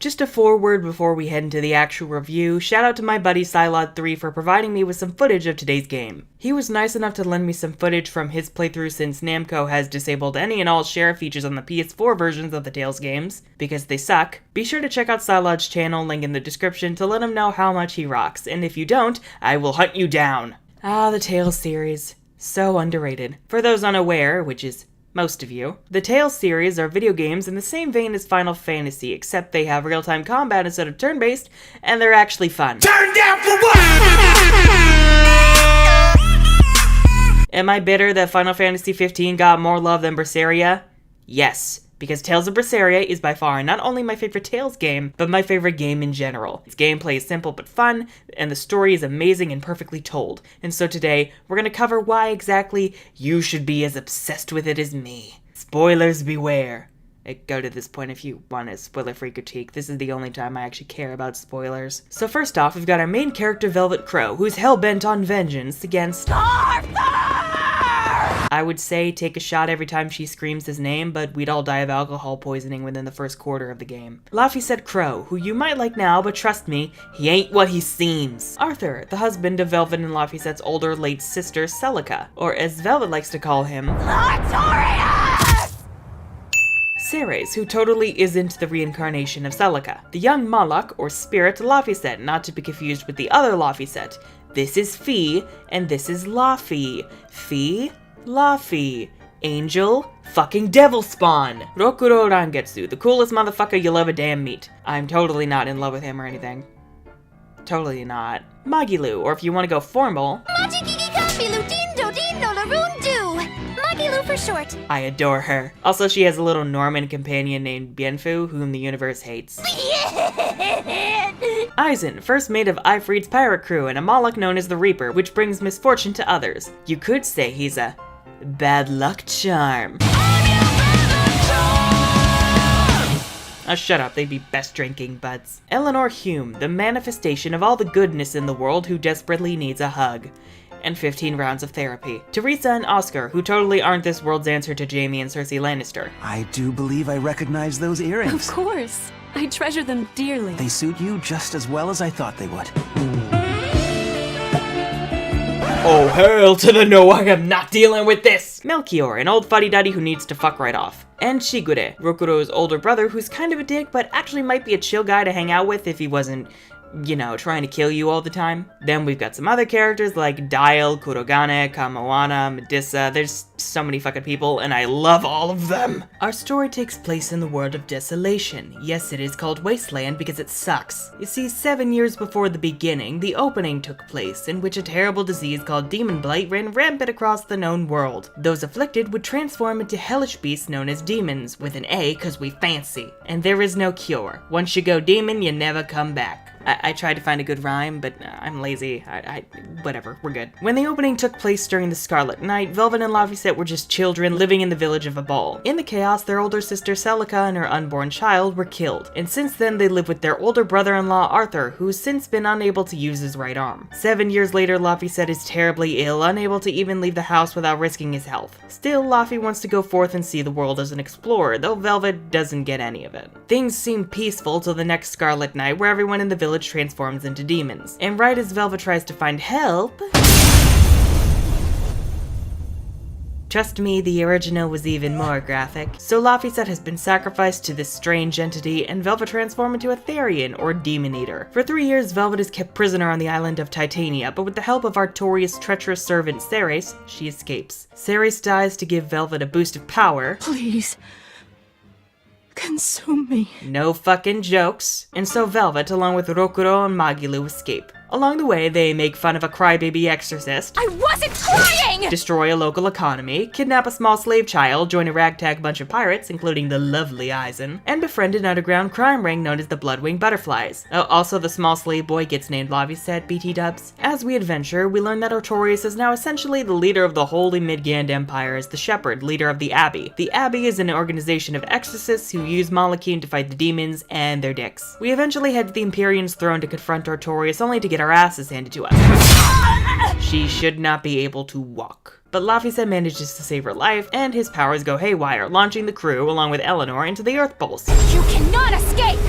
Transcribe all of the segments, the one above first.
Just a foreword before we head into the actual review, shout out to my buddy Psylod3 for providing me with some footage of today's game. He was nice enough to lend me some footage from his playthrough since Namco has disabled any and all share features on the PS4 versions of the Tales games, because they suck. Be sure to check out Psylod's channel, link in the description, to let him know how much he rocks, and if you don't, I will hunt you down. Ah, the Tales series. So underrated. For those unaware, which is most of you, the Tales series are video games in the same vein as Final Fantasy, except they have real-time combat instead of turn-based, and they're actually fun. Turn down for what? Am I bitter that Final Fantasy 15 got more love than Berseria? Yes. Because Tales of Berseria is by far not only my favorite Tales game, but my favorite game in general. Its gameplay is simple but fun, and the story is amazing and perfectly told. And so today, we're going to cover why exactly you should be as obsessed with it as me. Spoilers beware. Go to this point if you want a spoiler-free critique. This is the only time I actually care about spoilers. So first off, we've got our main character, Velvet Crow, who's hell-bent on vengeance against Arthur! I would say take a shot every time she screams his name, but we'd all die of alcohol poisoning within the first quarter of the game. Laphicet Crow, who you might like now, but trust me, he ain't what he seems. Arthur, the husband of Velvet and Laphicet's older late sister, Celica, or as Velvet likes to call him, ARTORIUUUUUS! Ceres, who totally isn't the reincarnation of Celica. The young Malak, or spirit, Laphicet, not to be confused with the other Laphicet. This is Fee, and this is Laphi. Fee, Laphi. Angel, fucking devil spawn. Rokuro Rangetsu, the coolest motherfucker you'll ever damn meet. I'm totally not in love with him or anything. Totally not. Magilu, or if you want to go formal, Magilu for short. I adore her. Also, she has a little Norman companion named Bienfu, whom the universe hates. Aizen, first mate of Ifrit's pirate crew and a Moloch known as the Reaper, which brings misfortune to others. You could say he's a bad luck charm. Oh, shut up, they'd be best drinking buds. Eleanor Hume, the manifestation of all the goodness in the world who desperately needs a hug. And 15 rounds of therapy. Teresa and Oscar, who totally aren't this world's answer to Jaime and Cersei Lannister. I do believe I recognize those earrings. Of course. I treasure them dearly. They suit you just as well as I thought they would. Oh, hell to the no, I am not dealing with this! Melchior, an old fuddy-duddy who needs to fuck right off. And Shigure, Rokuro's older brother who's kind of a dick, but actually might be a chill guy to hang out with if he wasn't, you know, trying to kill you all the time. Then we've got some other characters like Dial, Kurogane, Kamawana, Medusa. There's so many fucking people, and I love all of them! Our story takes place in the world of desolation. Yes, it is called Wasteland because it sucks. You see, 7 years before the beginning, the opening took place, in which a terrible disease called Demon Blight ran rampant across the known world. Those afflicted would transform into hellish beasts known as demons, with an A cause we fancy. And there is no cure. Once you go demon, you never come back. I tried to find a good rhyme, but I'm lazy. Whatever, we're good. When the opening took place during the Scarlet Night, Velvet and Laphicet were just children living in the village of Abal. In the chaos, their older sister Celica and her unborn child were killed, and since then they live with their older brother-in-law Arthur, who's since been unable to use his right arm. 7 years later, Laphicet is terribly ill, unable to even leave the house without risking his health. Still, Laphi wants to go forth and see the world as an explorer, though Velvet doesn't get any of it. Things seem peaceful till the next Scarlet Night, where everyone in the village transforms into demons. And right as Velvet tries to find help... Trust me, the original was even more graphic. So Laphicet has been sacrificed to this strange entity, and Velvet transforms into a Therian, or Demon Eater. For 3 years, Velvet is kept prisoner on the island of Titania, but with the help of Artorius' treacherous servant Ceres, she escapes. Ceres dies to give Velvet a boost of power. Please. Consume me. No fucking jokes. And so Velvet, along with Rokuro and Magilu, escape. Along the way, they make fun of a crybaby exorcist. I wasn't crying! Destroy a local economy, kidnap a small slave child, join a ragtag bunch of pirates, including the lovely Aizen, and befriend an underground crime ring known as the Bloodwing Butterflies. Also, the small slave boy gets named Laphicet, BT dubs. As we adventure, we learn that Artorius is now essentially the leader of the Holy Midgand Empire as the Shepherd, leader of the Abbey. The Abbey is an organization of exorcists who use Malachim to fight the demons and their dicks. We eventually head to the Empyrean's throne to confront Artorius, only to get our asses handed to us. She should not be able to walk. But Laphicet manages to save her life, and his powers go haywire, launching the crew, along with Eleanor, into the Earth Pulse. You cannot escape!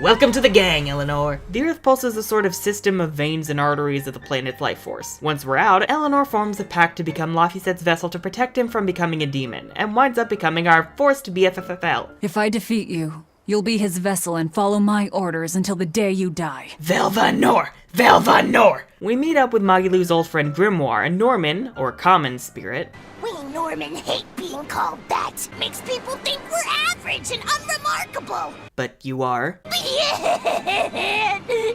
Welcome to the gang, Eleanor. The Earth pulses a sort of system of veins and arteries of the planet's life force. Once we're out, Eleanor forms a pact to become Laphicet's vessel to protect him from becoming a demon, and winds up becoming our forced BFFFL. If I defeat you, you'll be his vessel and follow my orders until the day you die. Velvanor! Velvanor! We meet up with Magilou's old friend Grimoire, a Norman, or common spirit. We Norman hate being called that. Makes people think we're average and unremarkable. But you are.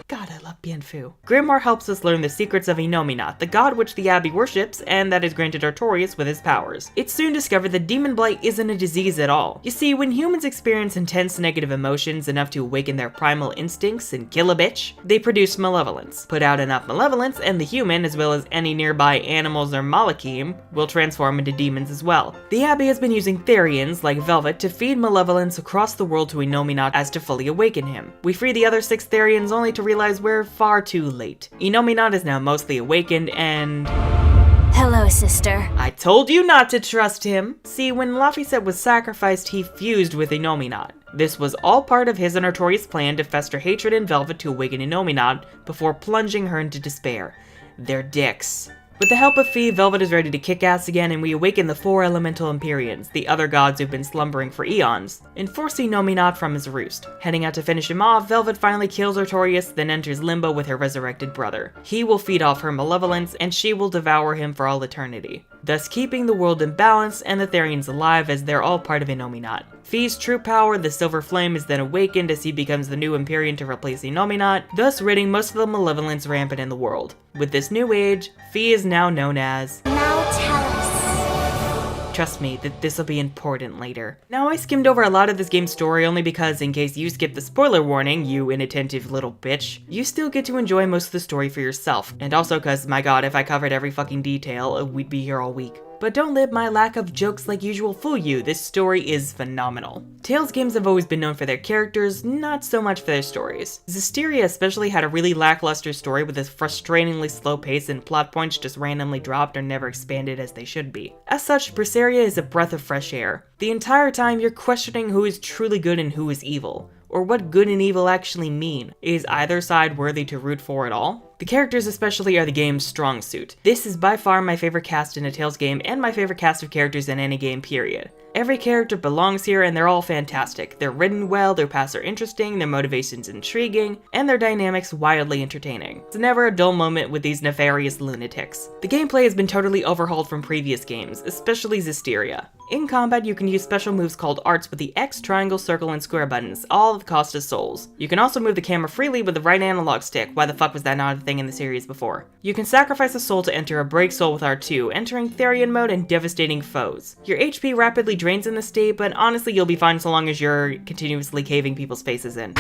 God, I love Bien Phu. Grimoire helps us learn the secrets of Inominat, the god which the Abbey worships, and that has granted Artorius with his powers. It's soon discovered that Demon Blight isn't a disease at all. You see, when humans experience intense negative emotions enough to awaken their primal instincts and kill a bitch, they produce malevolence. Put out enough malevolence, and the human, as well as any nearby animals or Malachim, will transform into demons as well. The Abbey has been using Therians, like Velvet, to feed malevolence across the world to Inominat as to fully awaken him. We free the other 6 Therians only to realize we're far too late. Inominat is now mostly awakened and... Hello, sister. I told you not to trust him! See, when Laphicet was sacrificed, he fused with Inominat. This was all part of his and Artorius' plan to fester hatred in Velvet to awaken Inominat before plunging her into despair. They're dicks. With the help of Fee, Velvet is ready to kick ass again, and we awaken the 4 elemental Empyreans, the other gods who've been slumbering for eons, and force Inominat from his roost. Heading out to finish him off, Velvet finally kills Artorius, then enters Limbo with her resurrected brother. He will feed off her malevolence, and she will devour him for all eternity, thus keeping the world in balance and the Therians alive as they're all part of Inominat. Fee's true power, the Silver Flame, is then awakened as he becomes the new Empyrean to replace Inominat, thus ridding most of the malevolence rampant in the world. With this new age, Fee is now known as... Now tell us. Trust me, that this'll be important later. Now, I skimmed over a lot of this game's story only because, in case you skipped the spoiler warning, you inattentive little bitch, you still get to enjoy most of the story for yourself. And also cause, my god, if I covered every fucking detail, we'd be here all week. But don't let my lack of jokes like usual fool you, this story is phenomenal. Tales games have always been known for their characters, not so much for their stories. Zestiria especially had a really lackluster story with a frustratingly slow pace and plot points just randomly dropped or never expanded as they should be. As such, Berseria is a breath of fresh air. The entire time you're questioning who is truly good and who is evil, or what good and evil actually mean. Is either side worthy to root for at all? The characters especially are the game's strong suit. This is by far my favorite cast in a Tales game and my favorite cast of characters in any game, period. Every character belongs here and they're all fantastic. They're written well, their paths are interesting, their motivations intriguing, and their dynamics wildly entertaining. It's never a dull moment with these nefarious lunatics. The gameplay has been totally overhauled from previous games, especially Zestiria. In combat, you can use special moves called arts with the X, triangle, circle, and square buttons, all at the cost of souls. You can also move the camera freely with the right analog stick. Why the fuck was that not a thing in the series before? You can sacrifice a soul to enter a break soul with R2, entering Therian mode and devastating foes. Your HP rapidly drains in this state, but honestly you'll be fine so long as you're continuously caving people's faces in.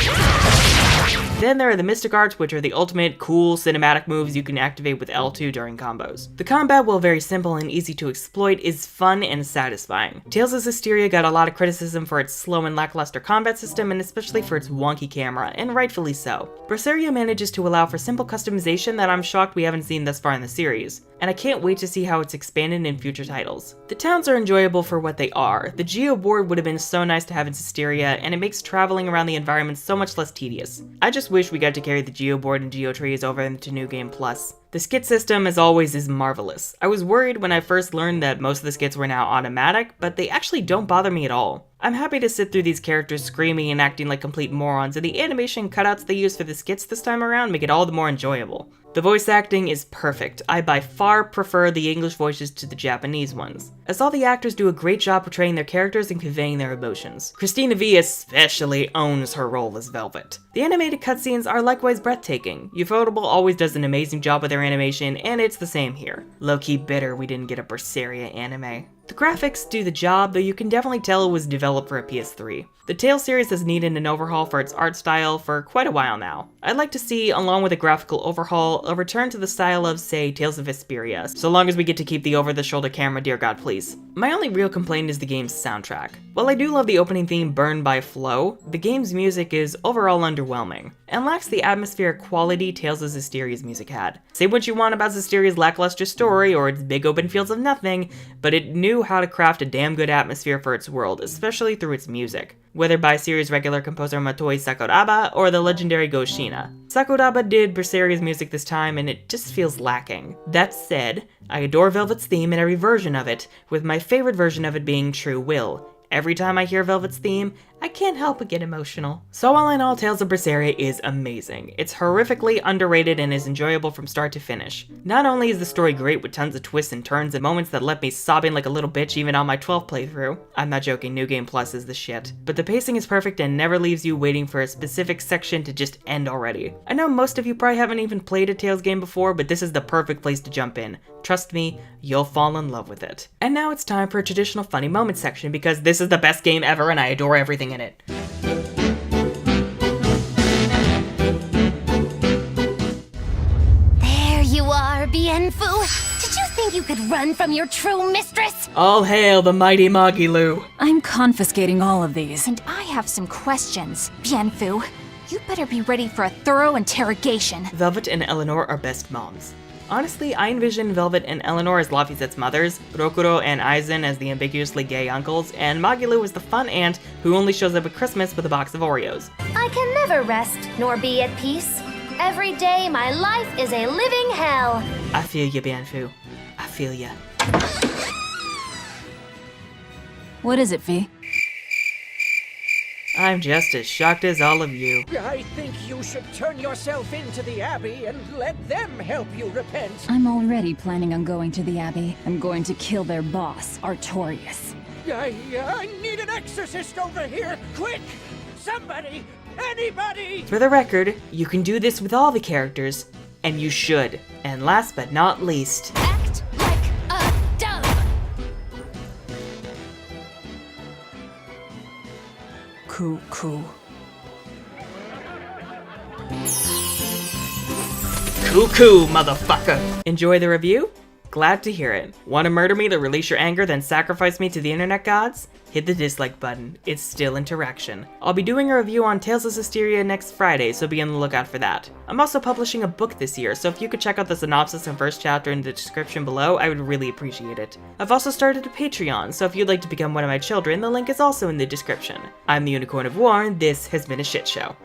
Then there are the Mystic Arts, which are the ultimate cool cinematic moves you can activate with L2 during combos. The combat, while very simple and easy to exploit, is fun and satisfying. Tales of Zestiria got a lot of criticism for its slow and lackluster combat system, and especially for its wonky camera, and rightfully so. Berseria manages to allow for simple customization that I'm shocked we haven't seen thus far in the series, and I can't wait to see how it's expanded in future titles. The towns are enjoyable for what they are. The Geo board would have been so nice to have in Zestiria, and it makes traveling around the environment so much less tedious. I just wish we got to carry the Geo board and Geo trees over into New Game Plus. The skit system, as always, is marvelous. I was worried when I first learned that most of the skits were now automatic, but they actually don't bother me at all. I'm happy to sit through these characters screaming and acting like complete morons, and the animation cutouts they use for the skits this time around make it all the more enjoyable. The voice acting is perfect. I by far prefer the English voices to the Japanese ones, as all the actors do a great job portraying their characters and conveying their emotions. Christina V especially owns her role as Velvet. The animated cutscenes are likewise breathtaking. Ufotable always does an amazing job with their animation, and it's the same here. Low-key bitter we didn't get a Berseria anime. The graphics do the job, though you can definitely tell it was developed for a PS3. The Tales series has needed an overhaul for its art style for quite a while now. I'd like to see, along with a graphical overhaul, a return to the style of, say, Tales of Vesperia, so long as we get to keep the over-the-shoulder camera, dear god please. My only real complaint is the game's soundtrack. While I do love the opening theme Burned by Flow, the game's music is overall underwhelming, and lacks the atmospheric quality Tales of Zestiria's music had. Say what you want about Zestiria's lackluster story or its big open fields of nothing, but it knew how to craft a damn good atmosphere for its world, especially through its music. whether by series regular composer Motoi Sakuraba or the legendary Go Shina. Sakuraba did Berseria's music this time, and it just feels lacking. That said, I adore Velvet's theme and every version of it, with my favorite version of it being True Will. Every time I hear Velvet's theme, I can't help but get emotional. So all in all, Tales of Berseria is amazing. It's horrifically underrated and is enjoyable from start to finish. Not only is the story great with tons of twists and turns and moments that left me sobbing like a little bitch even on my 12th playthrough. I'm not joking, New Game Plus is the shit. But the pacing is perfect and never leaves you waiting for a specific section to just end already. I know most of you probably haven't even played a Tales game before, but this is the perfect place to jump in. Trust me, you'll fall in love with it. And now it's time for a traditional funny moment section because this is the best game ever and I adore everything in it. There you are, Bienfu. Did you think you could run from your true mistress? All hail the mighty Magilu. I'm confiscating all of these. And I have some questions, Bienfu. You better be ready for a thorough interrogation. Velvet and Eleanor are best moms. Honestly, I envision Velvet and Eleanor as Lafizette's mothers, Rokuro and Aizen as the ambiguously gay uncles, and Magilu as the fun aunt who only shows up at Christmas with a box of Oreos. I can never rest nor be at peace. Every day my life is a living hell. I feel ya, Bienfu. I feel ya. What is it, Fee? I'm just as shocked as all of you. I think you should turn yourself into the Abbey and let them help you repent. I'm already planning on going to the Abbey. I'm going to kill their boss, Artorius. I need an exorcist over here! Quick! Somebody! Anybody! For the record, you can do this with all the characters, and you should. And last but not least, Act like a dove. Cool. Cuckoo, motherfucker! Enjoy the review? Glad to hear it. Want to murder me to release your anger, then sacrifice me to the internet gods? Hit the dislike button. It's still interaction. I'll be doing a review on Tales of Berseria next Friday, so be on the lookout for that. I'm also publishing a book this year, so if you could check out the synopsis and first chapter in the description below, I would really appreciate it. I've also started a Patreon, so if you'd like to become one of my children, the link is also in the description. I'm the Unicorn of War, and this has been a shit show.